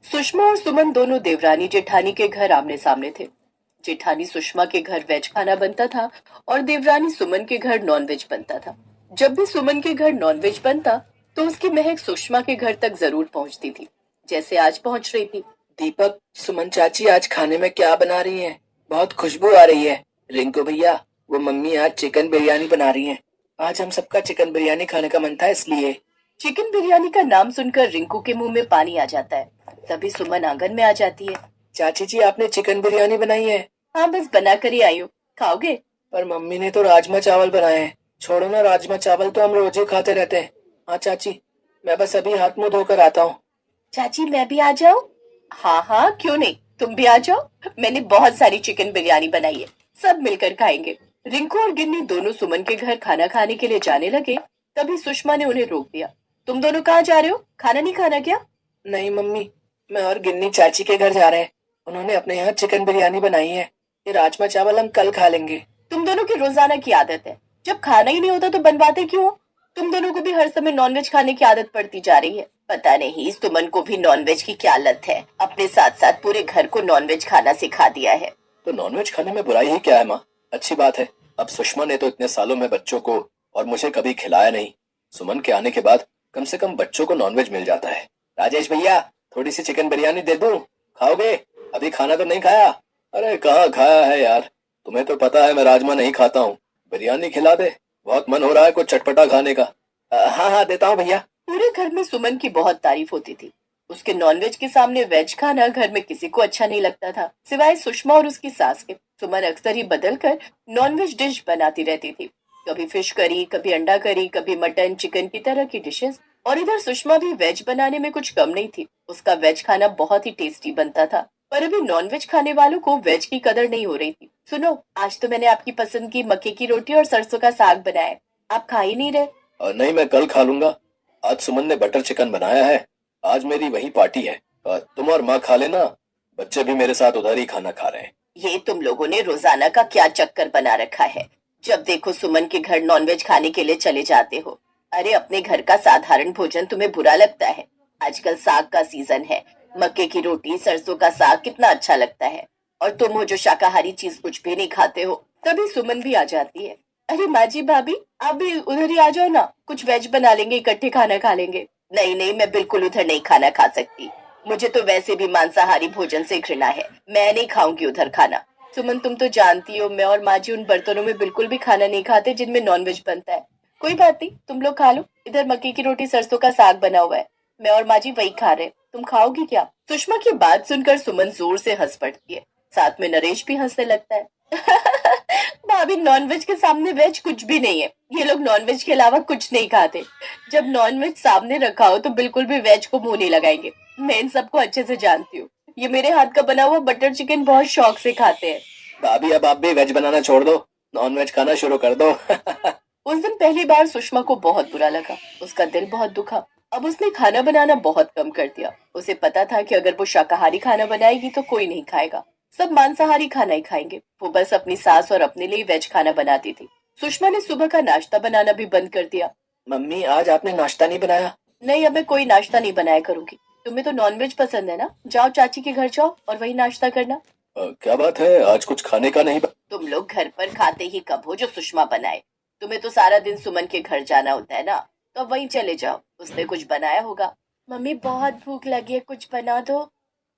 सुषमा और सुमन दोनों देवरानी जेठानी के घर आमने सामने थे। जेठानी सुषमा के घर वेज खाना बनता था और देवरानी सुमन के घर नॉनवेज बनता था। जब भी सुमन के घर नॉनवेज बनता तो उसकी महक सुषमा के घर तक जरूर पहुंचती थी, जैसे आज पहुंच रही थी। दीपक, सुमन चाची आज खाने में क्या बना रही हैं? बहुत खुशबू आ रही है। रिंकू भैया, वो मम्मी आज चिकन बिरयानी बना रही हैं। आज हम सबका चिकन बिरयानी खाने का मन था इसलिए। चिकन बिरयानी का नाम सुनकर रिंकू के मुंह में पानी आ जाता है। तभी सुमन आंगन में आ जाती है। चाची जी, आपने चिकन बिरयानी बनाई है? हाँ, बस बना कर ही आई हूँ, खाओगे? पर मम्मी ने तो राजमा चावल बनाए हैं। छोड़ो ना, राजमा चावल तो हम रोज ही खाते रहते हैं। हाँ चाची, मैं बस अभी हाथ मुंह धोकर आता हूँ। चाची मैं भी आ जाऊं? हाँ हाँ, क्यों नहीं, तुम भी आ जाओ। मैंने बहुत सारी चिकन बिरयानी बनाई है, सब मिलकर खाएंगे। रिंकू और गिन्नी दोनों सुमन के घर खाना खाने के लिए जाने लगे। तभी सुषमा ने उन्हें रोक दिया। तुम दोनों कहाँ जा रहे हो? खाना नहीं खाना क्या? नहीं मम्मी, मैं और गिन्नी चाची के घर जा रहे हैं। उन्होंने अपने यहाँ चिकन बिरयानी बनाई है। ये राजमा चावल हम कल खा लेंगे। तुम दोनों की रोजाना की आदत है, जब खाना ही नहीं होता तो बनवाते क्यों हो? तुम दोनों को भी हर समय नॉनवेज खाने की आदत पड़ती जा रही है। पता नहीं सुमन को भी नॉनवेज की क्या लत है, अपने साथ साथ पूरे घर को नॉनवेज खाना सिखा दिया है। तो नॉनवेज खाने में बुराई ही क्या है माँ? अच्छी बात है। अब सुषमा ने तो इतने सालों में बच्चों को और मुझे कभी खिलाया नहीं। सुमन के आने के बाद कम से कम बच्चों को नॉनवेज मिल जाता है। राजेश भैया, थोड़ी सी चिकन बिरयानी दे दूं? खाओगे? अभी खाना तो नहीं खाया? अरे कहाँ खाया है यार, तुम्हें तो पता है मैं राजमा नहीं खाता हूँ। बिरयानी खिला दे, बहुत मन हो रहा है कुछ चटपटा खाने का। हाँ हाँ, देता हूँ भैया। पूरे घर में सुमन की बहुत तारीफ होती थी। उसके नॉनवेज के सामने वेज खाना घर में किसी को अच्छा नहीं लगता था, सिवाय सुषमा और उसकी सास के। सुमन अक्सर ही बदल कर नॉनवेज डिश बनाती रहती थी। कभी फिश करी, कभी अंडा करी, कभी मटन चिकन की तरह की डिशेस। और इधर सुषमा भी वेज बनाने में कुछ कम नहीं थी। उसका वेज खाना बहुत ही टेस्टी बनता था। पर अभी नॉनवेज खाने वालों को वेज की कदर नहीं हो रही थी। सुनो, आज तो मैंने आपकी पसंद की मक्के की रोटी और सरसों का साग बनाया है। आप खा ही नहीं रहे। नहीं, मैं कल खा लूंगा। आज सुमन ने बटर चिकन बनाया है। आज मेरी वही पार्टी है। तुम और माँ खा लेना, बच्चे भी मेरे साथ उधर ही खाना खा रहे हैं। ये तुम लोगों ने रोजाना का क्या चक्कर बना रखा है? जब देखो सुमन के घर नॉनवेज खाने के लिए चले जाते हो। अरे अपने घर का साधारण भोजन तुम्हें बुरा लगता है? आजकल साग का सीजन है, मक्के की रोटी सरसों का साग कितना अच्छा लगता है। और तुम हो जो शाकाहारी चीज कुछ भी नहीं खाते हो। तभी सुमन भी आ जाती है। अरे माँ जी, भाभी आप भी उधर ही आ जाओ ना, कुछ वेज बना लेंगे, इकट्ठे खाना खा लेंगे। नहीं नहीं, मैं बिल्कुल उधर नहीं खाना खा सकती। मुझे तो वैसे भी मांसाहारी भोजन से घृणा है, मैं नहीं खाऊंगी उधर खाना। सुमन तुम तो जानती हो, मैं और माँ जी उन बर्तनों में बिल्कुल भी खाना नहीं खाते जिनमें नॉनवेज बनता है। कोई बात नहीं, तुम लोग खा लो। इधर मक्के की रोटी सरसों का साग बना हुआ है, मैं और माँ जी वही खा रहे हैं। तुम खाओगी क्या? सुषमा की बात सुनकर सुमन जोर से हंस पड़ती है। साथ में नरेश भी हंसने लगता है। भाभी, नॉनवेज के सामने वेज कुछ भी नहीं है। ये लोग नॉनवेज के अलावा कुछ नहीं खाते। जब नॉनवेज सामने रखा हो तो बिल्कुल भी वेज को मुंह नहीं लगाएंगे। मैं इन सबको अच्छे से जानती हूँ। ये मेरे हाथ का बना हुआ बटर चिकन बहुत शौक से खाते हैं। भाभी, अब आप भी वेज बनाना छोड़ दो, नॉन वेज खाना शुरू कर दो। उस दिन पहली बार सुषमा को बहुत बुरा लगा। उसका दिल बहुत दुखा। अब उसने खाना बनाना बहुत कम कर दिया। उसे पता था कि अगर वो शाकाहारी खाना बनाएगी तो कोई नहीं खाएगा, सब मांसाहारी खाना ही खाएंगे। वो बस अपनी सास और अपने लिए वेज खाना बनाती थी। सुषमा ने सुबह का नाश्ता बनाना भी बंद कर दिया। मम्मी, आज आपने नाश्ता नहीं बनाया? नहीं, अब मैं कोई नाश्ता नहीं बनाया करूंगी। तुम्हें तो नॉनवेज पसंद है ना, जाओ चाची के घर जाओ और वही नाश्ता करना। क्या बात है, आज कुछ खाने का नहीं तुम लोग घर पर खाते ही कब हो जो सुषमा बनाए? तुम्हें तो सारा दिन सुमन के घर जाना होता है ना, तो अब वहीं चले जाओ, उसने कुछ बनाया होगा। मम्मी बहुत भूख लगी है, कुछ बना दो।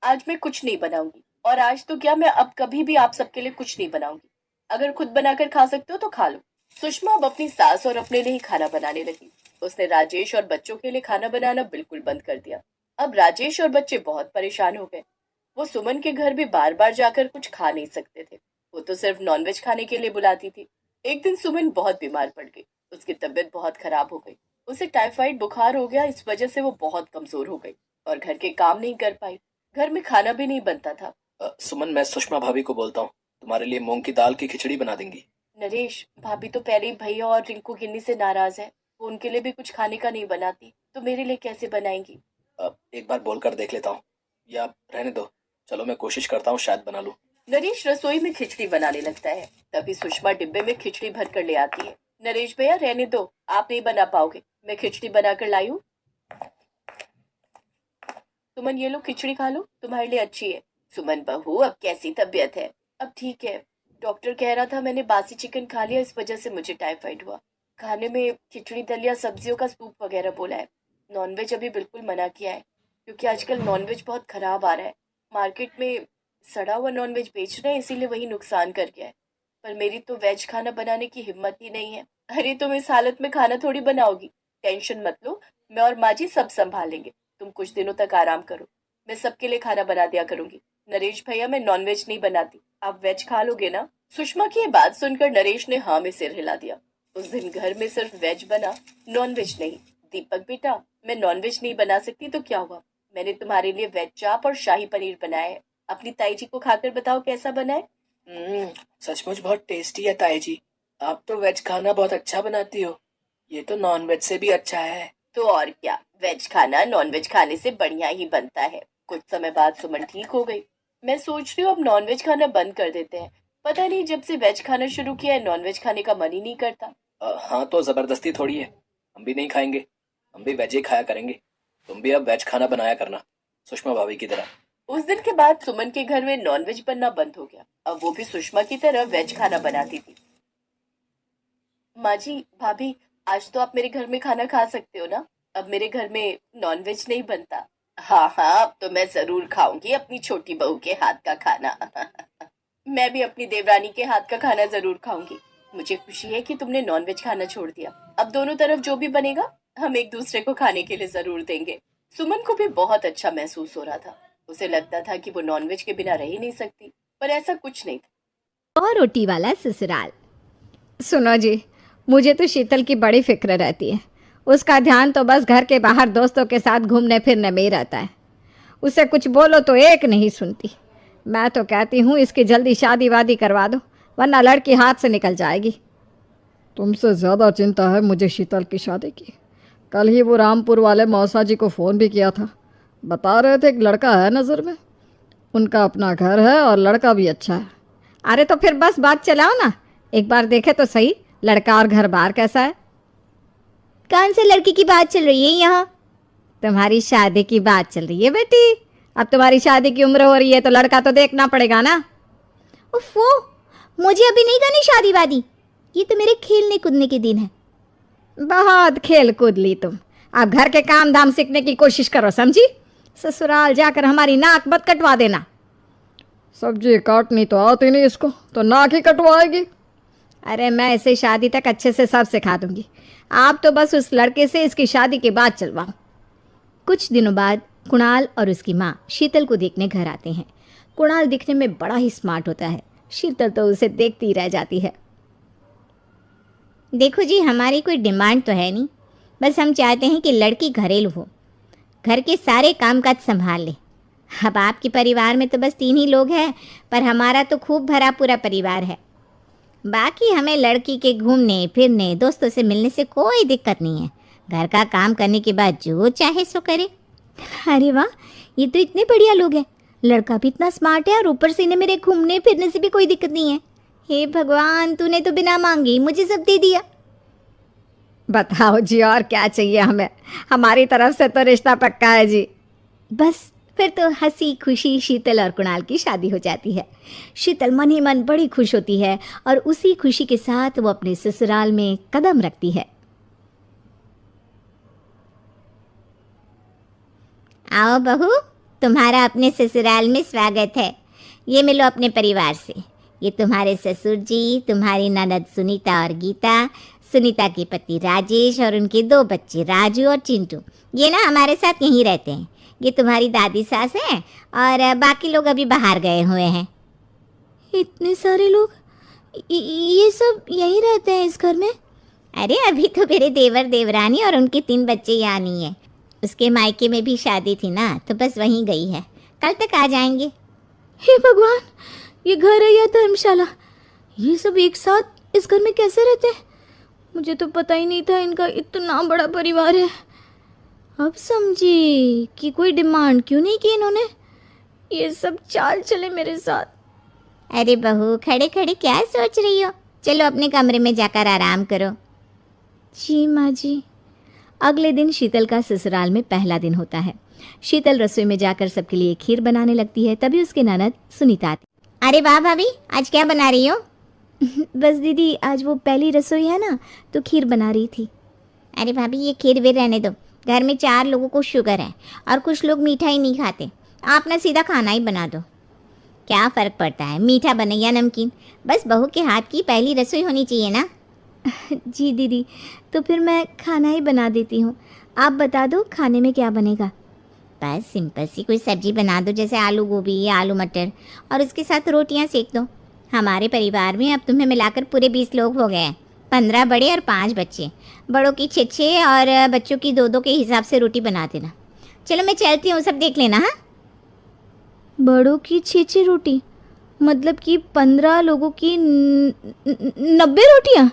आज मैं कुछ नहीं बनाऊंगी, और आज तो क्या, मैं अब कभी भी आप सबके लिए कुछ नहीं बनाऊंगी। अगर खुद बनाकर खा सकते हो तो खा लो। सुषमा अब अपनी सास और अपने लिए ही खाना बनाने लगी। उसने राजेश और बच्चों के लिए खाना बनाना बिल्कुल बंद कर दिया। अब राजेश और बच्चे बहुत परेशान हो गए। वो सुमन के घर भी बार बार जाकर कुछ खा नहीं सकते थे। वो तो सिर्फ नॉनवेज खाने के लिए बुलाती थी। एक दिन सुमन बहुत बीमार पड़ गई। उसकी तबीयत बहुत खराब हो गई। उसे टाइफाइड बुखार हो गया, इस वजह से वो बहुत कमजोर हो गई और घर के काम नहीं कर पाई। घर में खाना भी नहीं बनता था। सुमन, मैं सुषमा भाभी को बोलता हूँ, तुम्हारे लिए मूंग की दाल की खिचड़ी बना देंगी। नरेश, भाभी तो पहले ही भैया और रिंकू गिन्नी से नाराज है। वो उनके लिए भी कुछ खाने का नहीं बनाती, तो मेरे लिए कैसे बनाएंगी? एक बार बोल कर देख लेता हूँ, या रहने दो। चलो मैं कोशिश करता हूँ, शायद बना लूँ। नरेश रसोई में खिचड़ी बनाने लगता है। तभी सुषमा डिब्बे में खिचड़ी भर कर ले आती है। नरेश भैया रहने दो, आप नहीं बना पाओगे, मैं खिचड़ी बनाकर लाई हूँ। सुमन ये लो खिचड़ी खा लो, तुम्हारे लिए अच्छी है। सुमन बहू अब कैसी तबीयत है? अब ठीक है। डॉक्टर कह रहा था मैंने बासी चिकन खा लिया, इस वजह से मुझे टाइफाइड हुआ। खाने में खिचड़ी दलिया सब्जियों का सूप वगैरह बोला है। नॉनवेज अभी बिल्कुल मना किया है, क्योंकि आजकल नॉनवेज बहुत खराब आ रहा है। मार्केट में सड़ा हुआ नॉनवेज बेच रहे हैं, इसीलिए वही नुकसान कर गया है। पर मेरी तो वेज खाना बनाने की हिम्मत ही नहीं है। अरे तुम इस हालत में खाना थोड़ी बनाओगी। टेंशन मत लो, मैं और माँ जी सब संभालेंगे। तुम कुछ दिनों तक आराम करो, मैं सबके लिए खाना बना दिया करूंगी। नरेश भैया मैं नॉनवेज नहीं बनाती, आप वेज खा लोगे ना? सुषमा की ये बात सुनकर नरेश ने हाँ में सिर हिला दिया। उस दिन घर में सिर्फ वेज बना, नॉनवेज नहीं। दीपक बेटा, मैं नॉनवेज नहीं बना सकती तो क्या हुआ? मैंने तुम्हारे लिए वेज चाप और शाही पनीर बनाया है। अपनी ताई जी को खाकर बताओ कैसा बना है। सचमुच बहुत टेस्टी है ताई जी। आप तो वेज खाना बहुत अच्छा बनाती हो, ये तो नॉन वेज से भी अच्छा है। तो और क्या, वेज खाना नॉनवेज खाने से बढ़िया ही बनता है। कुछ समय बाद सुमन ठीक हो गई। मैं सोच रही हूँ अब नॉनवेज खाना बंद कर देते हैं। पता नहीं जब से वेज खाना शुरू किया है नॉनवेज खाने का मन ही नहीं करता। हाँ तो जबरदस्ती थोड़ी है, हम भी नहीं खाएंगे, हम भी वेज ही खाया करेंगे। तुम भी अब वेज खाना बनाया करना, सुषमा भाभी की तरह। उस दिन के बाद सुमन के घर में नॉनवेज बनना बंद हो गया। अब वो भी सुषमा की तरह वेज खाना बनाती थी। माँ जी, भाभी, आज तो आप मेरे घर में खाना खा सकते हो ना? अब मेरे घर में नॉनवेज नहीं बनता। हाँ हाँ, अब तो मैं जरूर खाऊंगी अपनी छोटी बहू के हाथ का खाना। मैं भी अपनी देवरानी के हाथ का खाना जरूर खाऊंगी। मुझे खुशी है कि तुमने नॉनवेज खाना छोड़ दिया। अब दोनों तरफ जो भी बनेगा हम एक दूसरे को खाने के लिए जरूर देंगे। सुमन को भी बहुत अच्छा महसूस हो रहा था। उसे लगता था कि वो नॉनवेज के बिना रह ही नहीं सकती, पर ऐसा कुछ नहीं था। और रोटी वाला ससुराल। सुनो जी, मुझे तो शीतल की बड़ी फिक्र रहती है। उसका ध्यान तो बस घर के बाहर दोस्तों के साथ घूमने फिरने में ही रहता है। उसे कुछ बोलो तो एक नहीं सुनती। मैं तो कहती हूँ इसकी जल्दी शादी वादी करवा दो, वरना लड़की हाथ से निकल जाएगी। तुमसे ज़्यादा चिंता है मुझे शीतल की शादी की। कल ही वो रामपुर वाले मौसा जी को फ़ोन भी किया था, बता रहे थे एक लड़का है नज़र में, उनका अपना घर है और लड़का भी अच्छा है। अरे तो फिर बस बात चलाओ ना, एक बार देखे तो सही लड़का और घर बार कैसा है। कौन से लड़की की बात चल रही है यहाँ? तुम्हारी शादी की बात चल रही है बेटी। अब तुम्हारी शादी की उम्र हो रही है तो लड़का तो देखना पड़ेगा ना। उफ़ो, मुझे अभी नहीं करनी शादी वादी, ये तो मेरे खेलने कूदने के दिन है। बहुत खेल कूद ली तुम, अब घर के काम धाम सीखने की कोशिश करो, समझी? ससुराल जाकर हमारी नाक मत कटवा देना। सब्जी काटनी तो आती नहीं इसको, तो नाक ही कटवाएगी। अरे मैं इसे शादी तक अच्छे से सब सिखा दूंगी, आप तो बस उस लड़के से इसकी शादी के बाद चलवाओ। कुछ दिनों बाद कुणाल और उसकी माँ शीतल को देखने घर आते हैं। कुणाल दिखने में बड़ा ही स्मार्ट होता है, शीतल तो उसे देखती ही रह जाती है। देखो जी, हमारी कोई डिमांड तो है नहीं, बस हम चाहते हैं कि लड़की घरेलू हो, घर के सारे कामकाज संभाल ले। अब आपके परिवार में तो बस 3 ही लोग हैं, पर हमारा तो खूब भरा पूरा परिवार है। बाकी हमें लड़की के घूमने फिरने दोस्तों से मिलने से कोई दिक्कत नहीं है। घर का काम करने के बाद जो चाहे सो करे। अरे वाह, ये तो इतने बढ़िया लोग हैं। लड़का भी इतना स्मार्ट है और ऊपर से इन्हें मेरे घूमने फिरने से भी कोई दिक्कत नहीं है। हे भगवान, तूने तो बिना मांगे ही मुझे सब दे दिया। बताओ जी, और क्या चाहिए हमें? हमारी तरफ से तो रिश्ता पक्का है जी। बस फिर तो हंसी खुशी शीतल और कुणाल की शादी हो जाती है। शीतल मन ही मन बड़ी खुश होती है और उसी खुशी के साथ वो अपने ससुराल में कदम रखती है। आओ बहू, तुम्हारा अपने ससुराल में स्वागत है। ये मिलो अपने परिवार से। ये तुम्हारे ससुर जी, तुम्हारी ननद सुनीता और गीता, सुनीता के पति राजेश और उनके 2 बच्चे राजू और चिंटू। ये ना हमारे साथ यहीं रहते हैं। ये तुम्हारी दादी सास हैं और बाकी लोग अभी बाहर गए हुए हैं। इतने सारे लोग, ये सब यहीं रहते हैं इस घर में? अरे अभी तो मेरे देवर देवरानी और उनके 3 बच्चे यहाँ नहीं है। उसके मायके में भी शादी थी ना, तो बस वहीं गई है, कल तक आ जाएंगे। हे भगवान, ये घर है या धर्मशाला? ये सब एक साथ इस घर में कैसे रहते हैं? मुझे तो पता ही नहीं था इनका इतना बड़ा परिवार है। अब समझी कि कोई डिमांड क्यों नहीं की इन्होंने। ये सब चाल चले मेरे साथ। अरे बहू, खड़े खड़े क्या सोच रही हो? चलो अपने कमरे में जाकर आराम करो, जी माँ जी। अगले दिन शीतल का ससुराल में पहला दिन होता है। शीतल रसोई में जाकर सबके लिए खीर बनाने लगती है। तभी उसके ननद सुनीता आती। अरे वाह भाभी, आज क्या बना रही हो? बस दीदी, आज वो पहली रसोई है ना, तो खीर बना रही थी। अरे भाभी, ये खीर वे रहने दो। घर में 4 लोगों को शुगर है और कुछ लोग मीठा ही नहीं खाते। आप ना सीधा खाना ही बना दो। क्या फ़र्क पड़ता है, मीठा बने या नमकीन, बस बहू के हाथ की पहली रसोई होनी चाहिए ना। जी दीदी, तो फिर मैं खाना ही बना देती हूँ। आप बता दो खाने में क्या बनेगा? बस सिंपल सी कोई सब्जी बना दो, जैसे आलू गोभी या आलू मटर, और उसके साथ रोटियां सेक दो। हमारे परिवार में अब तुम्हें मिलाकर पूरे 20 लोग हो गए हैं। 15 बड़े और 5 बच्चे। बड़ों की 6 और बच्चों की 2 के हिसाब से रोटी बना देना। चलो मैं चलती हूँ, सब देख लेना। हाँ, बड़ों की 6 रोटी मतलब कि 15 लोगों की 90 रोटियाँ,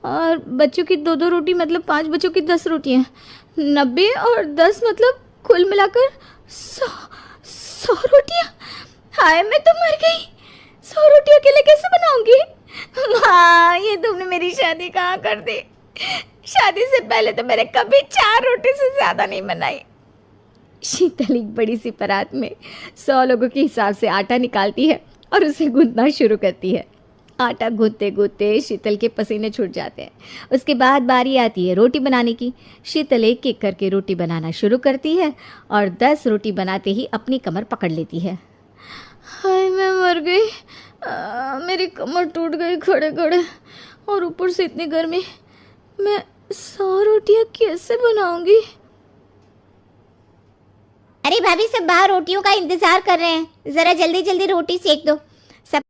और बच्चों की 2 रोटी मतलब 5 बच्चों की 10 रोटियाँ। 90 और 10 मतलब कुल मिलाकर 100 रोटियाँ। हाय, मैं तो मर गई। 100 रोटी अकेले कैसे बनाऊंगी? माँ, ये तुमने मेरी शादी कहाँ कर दी? शादी से पहले तो मैंने कभी 4 रोटी से ज़्यादा नहीं बनाई। शीतल एक बड़ी सी परात में 100 लोगों के हिसाब से आटा निकालती है और उसे गूंथना शुरू करती है। आटा गूंथते गूंथते शीतल के पसीने छूट जाते हैं। उसके बाद बारी आती है रोटी बनाने की। शीतल एक एक करके रोटी बनाना शुरू करती है और 10 रोटी बनाते ही अपनी कमर पकड़ लेती है। हाय, मैं मर गई। मेरी कमर टूट गई खड़े खड़े, और ऊपर से इतनी गर्मी। मैं 100 रोटियां कैसे बनाऊंगी? अरे भाभी, सब बाहर रोटियों का इंतजार कर रहे हैं, जरा जल्दी जल्दी रोटी सेक दो। सब